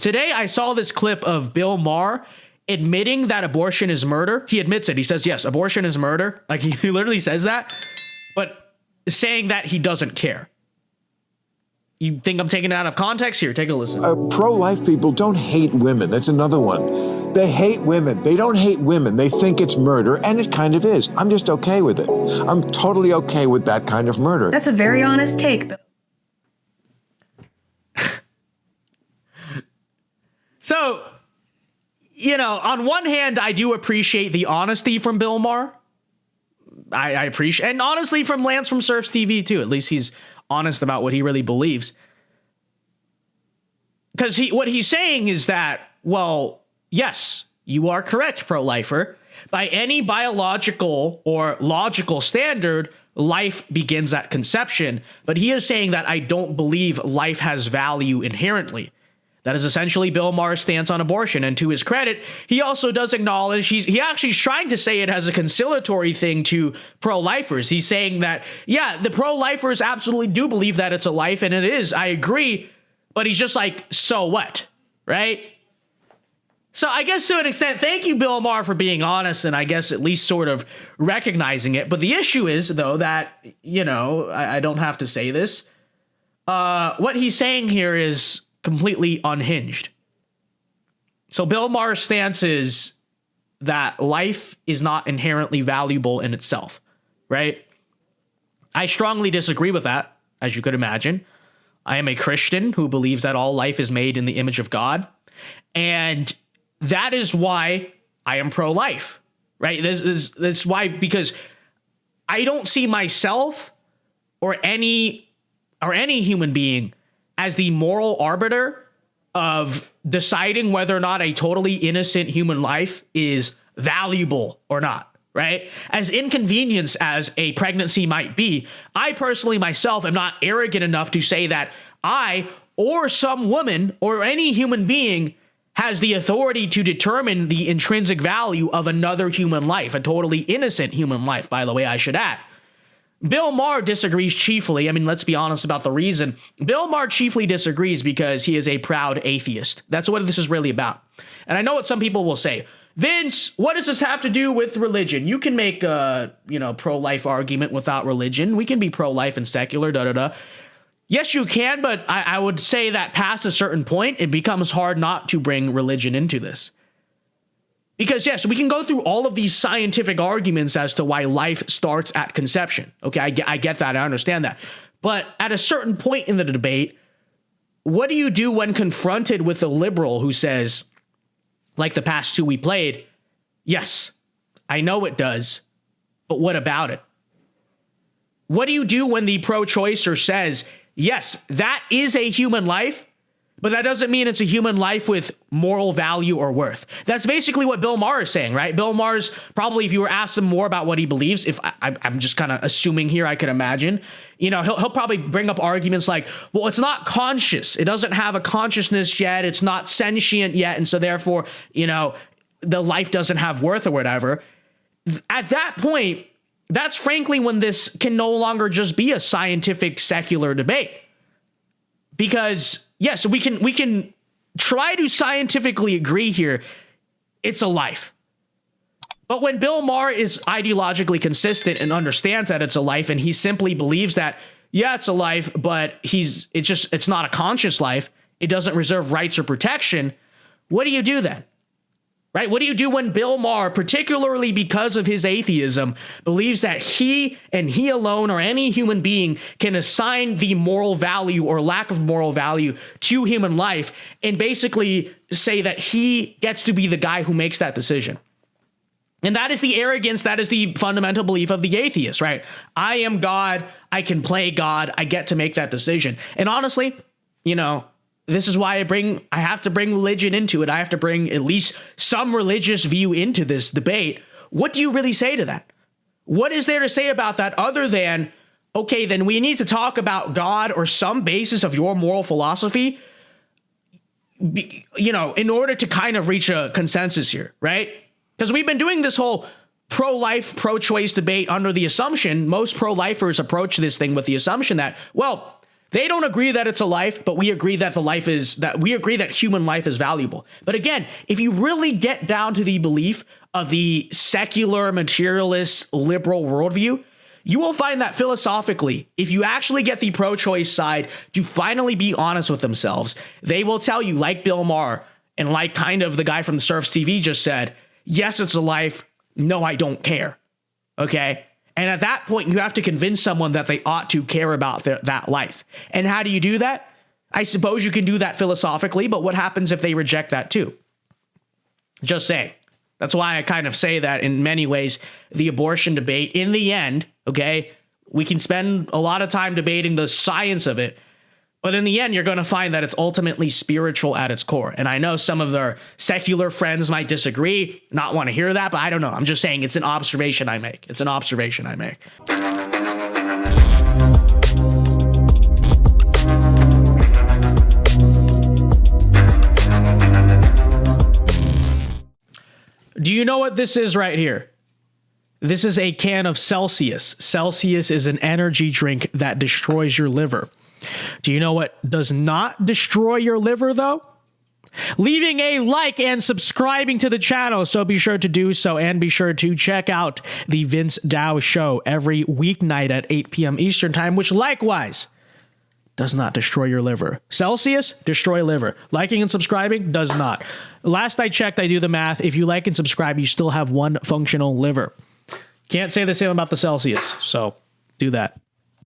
Today, I saw this clip of Bill Maher admitting that abortion is murder. He admits it. He says, yes, abortion is murder. Like, he literally says that, but saying that he doesn't care. You think I'm taking it out of context? Here, take a listen. Pro-life people don't hate women. That's another one. They hate women. They don't hate women. They think it's murder, and it kind of is. I'm just okay with it. I'm totally okay with that kind of murder. That's a very honest take, Bill. So, you know, on one hand, I do appreciate the honesty from Bill Maher. I appreciate, and honestly from Lance from Surfs TV too. At least he's honest about what he really believes. Because what he's saying is that, well, yes, you are correct, pro-lifer. By any biological or logical standard, life begins at conception. But he is saying that I don't believe life has value inherently. That is essentially Bill Maher's stance on abortion. And to his credit, he also does acknowledge he actually is trying to say it as a conciliatory thing to pro-lifers. He's saying that, yeah, the pro-lifers absolutely do believe that it's a life, and it is. I agree. But he's just like, so what? Right? So I guess to an extent, thank you, Bill Maher, for being honest and I guess at least sort of recognizing it. But the issue is, though, that, you know, I don't have to say this. What he's saying here is completely unhinged. So Bill Maher's stance is that life is not inherently valuable in itself, right? I strongly disagree with that, as you could imagine. I am a Christian who believes that all life is made in the image of God. And that is why I am pro-life, right? That's why, because I don't see myself or any human being as the moral arbiter of deciding whether or not a totally innocent human life is valuable or not, right? As inconvenience as a pregnancy might be, I personally myself am not arrogant enough to say that I or some woman or any human being has the authority to determine the intrinsic value of another human life, a totally innocent human life, by the way, I should add. Bill Maher disagrees chiefly. I mean, let's be honest about the reason. Bill Maher chiefly disagrees because he is a proud atheist. That's what this is really about. And I know what some people will say. Vince, what does this have to do with religion? You can make a, pro-life argument without religion. We can be pro-life and secular, da-da-da. Yes, you can, but I would say that past a certain point, it becomes hard not to bring religion into this. Because, yes, we can go through all of these scientific arguments as to why life starts at conception. Okay, I get that. I understand that. But at a certain point in the debate, what do you do when confronted with a liberal who says, like the past two we played, yes, I know it does, but what about it? What do you do when the pro-choicer says, yes, that is a human life, but that doesn't mean it's a human life with moral value or worth? That's basically what Bill Maher is saying, right? Bill Maher's probably, if you were asked him more about what he believes, if I'm just kind of assuming here, I could imagine, he'll probably bring up arguments like, well, it's not conscious. It doesn't have a consciousness yet. It's not sentient yet. And so therefore, the life doesn't have worth or whatever. At that point, that's frankly when this can no longer just be a scientific secular debate. Because yes, we can try to scientifically agree here. It's a life. But when Bill Maher is ideologically consistent and understands that it's a life, and he simply believes that, yeah, it's a life, but it's not a conscious life. It doesn't reserve rights or protection. What do you do then? Right? What do you do when Bill Maher, particularly because of his atheism, believes that he and he alone or any human being can assign the moral value or lack of moral value to human life and basically say that he gets to be the guy who makes that decision? And that is the arrogance, that is the fundamental belief of the atheist, right? I am God, I can play God, I get to make that decision. And honestly, this is why I have to bring religion into it. I have to bring at least some religious view into this debate. What do you really say to that? What is there to say about that other than, okay, then we need to talk about God or some basis of your moral philosophy, in order to kind of reach a consensus here, right? Because we've been doing this whole pro-life, pro-choice debate under the assumption, most pro-lifers approach this thing with the assumption that, well, they don't agree that it's a life, but we agree that we agree that human life is valuable. But again, if you really get down to the belief of the secular, materialist, liberal worldview, you will find that philosophically, if you actually get the pro-choice side to finally be honest with themselves, they will tell you, like Bill Maher and like kind of the guy from Surfs TV just said, yes, it's a life. No, I don't care. Okay. And at that point, you have to convince someone that they ought to care about that life. And how do you do that? I suppose you can do that philosophically, but what happens if they reject that too? Just saying. That's why I kind of say that in many ways, the abortion debate, in the end, okay, we can spend a lot of time debating the science of it, but in the end, you're going to find that it's ultimately spiritual at its core. And I know some of their secular friends might disagree, not want to hear that, but I don't know. I'm just saying it's an observation I make. It's an observation I make. Do you know what this is right here? This is a can of Celsius. Celsius is an energy drink that destroys your liver. Do you know what does not destroy your liver, though? Leaving a like and subscribing to the channel, so be sure to do so, and be sure to check out the Vince Dao Show every weeknight at 8 p.m. Eastern Time, which likewise does not destroy your liver. Celsius, destroy liver. Liking and subscribing does not. Last I checked, I do the math. If you like and subscribe, you still have one functional liver. Can't say the same about the Celsius, so do that.